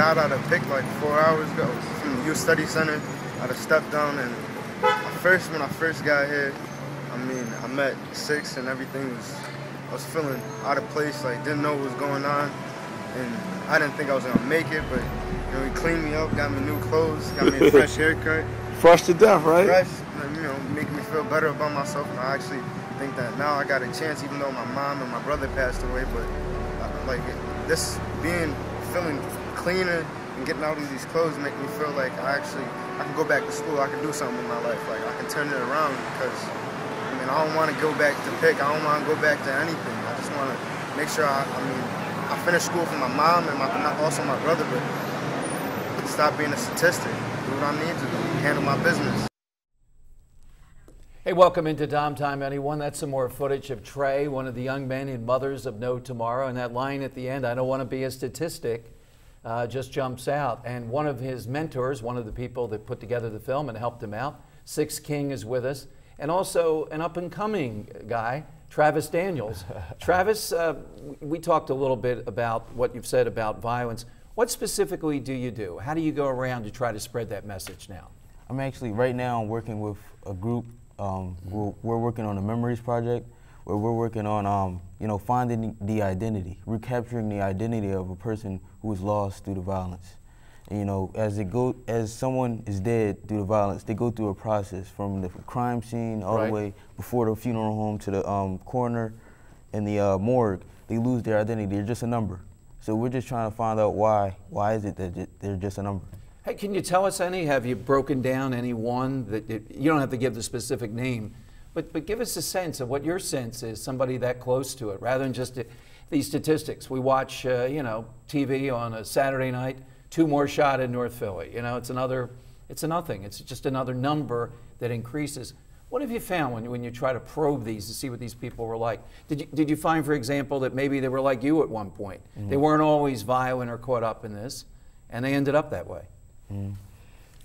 got out of Pick like 4 hours ago from the Youth Study Center. I had stepped down, and when I first got here, I mean, I met Six and everything I was feeling out of place, like didn't know what was going on, and I didn't think I was gonna make it, but you know, he cleaned me up, got me new clothes, got me a fresh haircut. Fresh to death, right? Fresh, and, you know, making me feel better about myself, and I actually think that now I got a chance, even though my mom and my brother passed away, but like this feeling cleaner and getting out of these clothes make me feel like I can go back to school, I can do something in my life, like I can turn it around, because I mean, I don't want to go back to Pick, I don't want to go back to anything. I just want to make sure I finish school for my mom and also my brother, but stop being a statistic, do what I need to do, handle my business. Hey, welcome into Dom Time, anyone. That's some more footage of Trey, one of the young men in Mothers of No Tomorrow, and that line at the end, I don't want to be a statistic, just jumps out. And one of his mentors, one of the people that put together the film and helped him out, Six King, is with us, and also an up-and-coming guy, Travis Daniels. Travis, we talked a little bit about what you've said about violence. What specifically do you do? How do you go around to try to spread that message now? I'm actually, right now, working with a group. We're working on a Memories project where we're working on, you know, finding the identity, recapturing the identity of a person who was lost through the violence. And, you know, as someone is dead through the violence, they go through a process from the crime scene all the way before the funeral home to the coroner and the morgue. They lose their identity. They're just a number. So we're just trying to find out why. Why is it that they're just a number? Hey, can you tell us any? Have you broken down any one that you don't have to give the specific name, but give us a sense of what your sense is, somebody that close to it, rather than just these statistics. We watch, you know, TV on a Saturday night, 2 more shot in North Philly. You know, it's a nothing. It's just another number that increases. What have you found when you try to probe these to see what these people were like? Did you find, for example, that maybe they were like you at one point? Mm-hmm. They weren't always violent or caught up in this, and they ended up that way.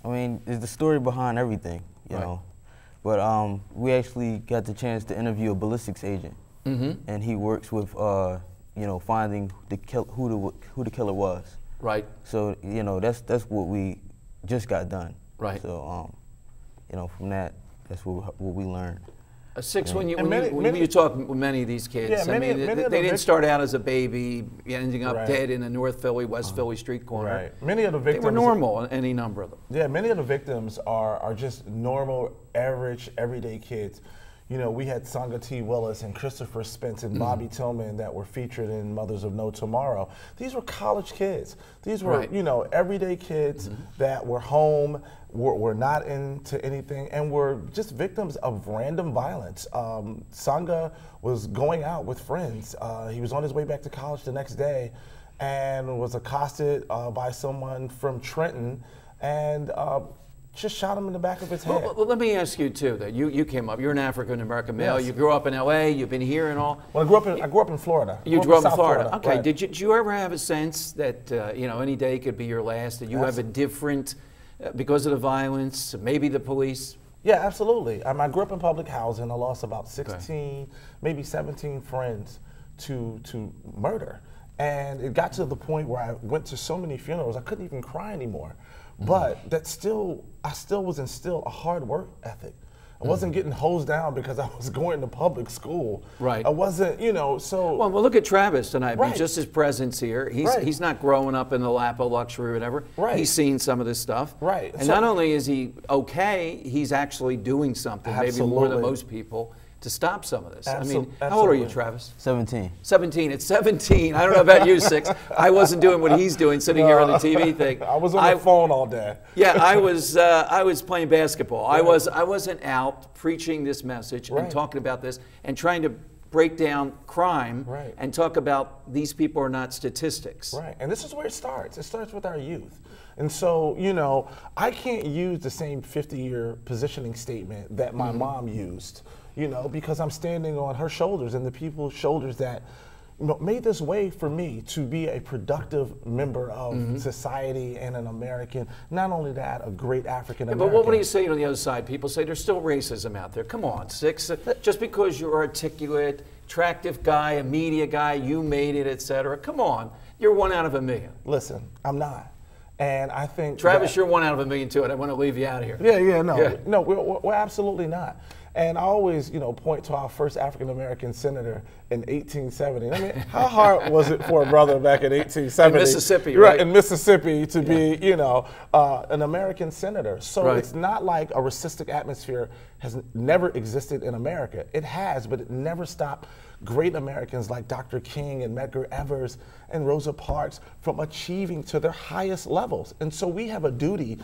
I mean, it's the story behind everything, you know. But we actually got the chance to interview a ballistics agent, and he works with, you know, finding who the killer was. Right. So, you know, that's what we just got done. Right. So, you know, from that, that's what we learned. Six, when you talk with many of these kids, I mean, they didn't start out as a baby, ending up dead in a North Philly, West Philly street corner. Right. Many of the victims, they were normal, any number of them. Yeah, many of the victims are just normal, average, everyday kids. You know, we had Sanga T. Willis and Christopher Spence and Bobby Tillman that were featured in Mothers of No Tomorrow. These were college kids. These were, you know, everyday kids that were home, were not into anything, and were just victims of random violence. Sanga was going out with friends. He was on his way back to college the next day and was accosted by someone from Trenton and just shot him in the back of his head. Well, let me ask you too. That you came up. You're an African-American male. Yes. You grew up in L.A. You've been here and all. Well, I grew up in Florida. You grew up in Florida. Okay. Right. Did you ever have a sense that you know, any day could be your last? That you have a different, because of the violence, maybe the police? Yeah, absolutely. I grew up in public housing. I lost about 16, maybe 17 friends to murder, and it got to the point where I went to so many funerals I couldn't even cry anymore. But I still was instilled a hard work ethic. I wasn't getting hosed down because I was going to public school. Right. I wasn't, you know, so. Well, look at Travis tonight. I mean, just his presence here. He's not growing up in the lap of luxury or whatever. Right. He's seen some of this stuff. Right. And so, not only is he okay, he's actually doing something, maybe more than most people, to stop some of this. I mean, how old are you, Travis? 17. 17. At 17, I don't know about you, Six. I wasn't doing what he's doing, sitting here on the TV thing. I was on the phone all day. Yeah, I was playing basketball. Right. I wasn't out preaching this message and talking about this and trying to break down crime and talk about these people are not statistics. Right, and this is where it starts. It starts with our youth. And so, you know, I can't use the same 50-year positioning statement that my mom used, you know, because I'm standing on her shoulders and the people's shoulders that, you know, made this way for me to be a productive member of society and an American. Not only that, a great African American. But what do you say on the other side? People say there's still racism out there. Come on, Six. Just because you're articulate, attractive guy, a media guy, you made it, etc. Come on, you're 1 out of a million. Listen, I'm not. And I think Travis, you're 1 out of a million too, and I want to leave you out of here. No, we're absolutely not. And I always, point to our first African-American senator in 1870. I mean, how hard was it for a brother back in 1870? In Mississippi, right? In Mississippi to be, an American senator. So it's not like a racistic atmosphere has never existed in America. It has, but it never stopped great Americans like Dr. King and Medgar Evers and Rosa Parks from achieving to their highest levels. And so we have a duty.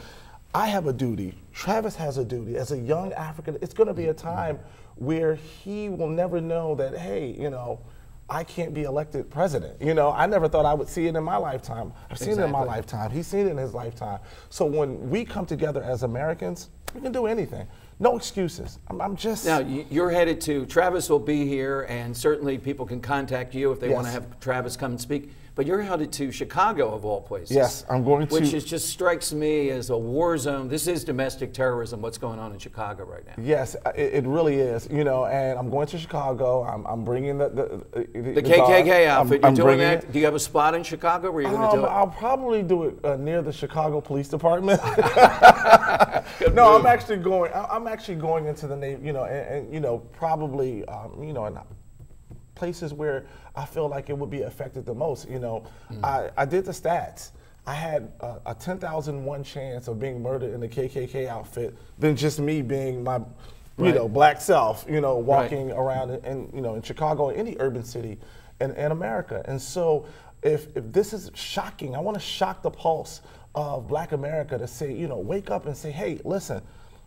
I have a duty. Travis has a duty. As a young African, it's going to be a time where he will never know that, hey, I can't be elected president. I never thought I would see it in my lifetime. I've seen it in my lifetime. He's seen it in his lifetime. So when we come together as Americans, we can do anything. No excuses. I'm just... Now, you're headed to, Travis will be here, and certainly people can contact you if they want to have Travis come and speak. But you're headed to Chicago, of all places. Yes, I'm going to. Which just strikes me as a war zone. This is domestic terrorism, what's going on in Chicago right now. Yes, it really is. And I'm going to Chicago. I'm bringing the KKK outfit. You're doing that? Do you have a spot in Chicago where you're going to do it? I'll probably do it near the Chicago Police Department. No, I'm actually going. I'm actually going into the Navy. Probably in places where I feel like it would be affected the most. I did the stats. I had a 10,001 chance of being murdered in the KKK outfit than just me being my, black self, walking around in Chicago, in any urban city in America. And so if this is shocking, I want to shock the pulse of Black America to say, wake up and say, hey, listen,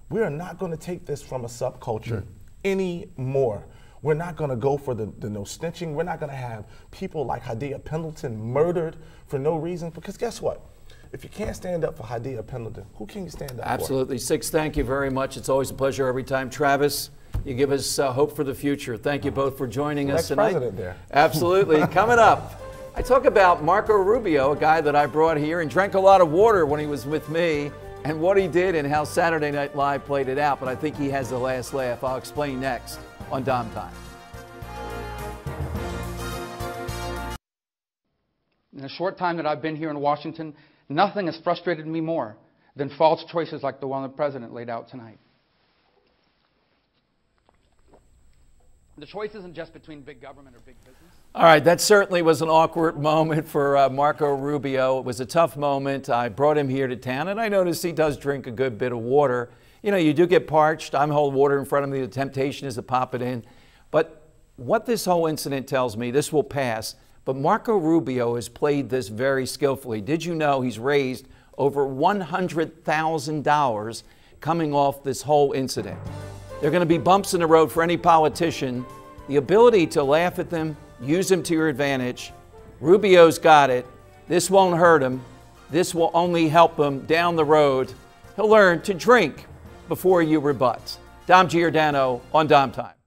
we are not going to take this from a subculture anymore. We're not going to go for the no snitching. We're not going to have people like Hadia Pendleton murdered for no reason. Because guess what? If you can't stand up for Hadia Pendleton, who can you stand up for? Absolutely. Six, thank you very much. It's always a pleasure every time. Travis, you give us hope for the future. Thank you both for joining us tonight. President there. Absolutely. Coming up, I talk about Marco Rubio, a guy that I brought here and drank a lot of water when he was with me, and what he did and how Saturday Night Live played it out. But I think he has the last laugh. I'll explain next on Dom Time. In the short time that I've been here in Washington, nothing has frustrated me more than false choices like the one the president laid out tonight. The choice isn't just between big government or big business. All right, that certainly was an awkward moment for Marco Rubio. It was a tough moment. I brought him here to town, and I noticed he does drink a good bit of water. You do get parched. I'm holding water in front of me. The temptation is to pop it in. But what this whole incident tells me, this will pass, but Marco Rubio has played this very skillfully. Did you know he's raised over $100,000 coming off this whole incident? There are going to be bumps in the road for any politician. The ability to laugh at them, use them to your advantage. Rubio's got it. This won't hurt him. This will only help him down the road. He'll learn to drink before you rebut. Dom Giordano on Dom Time.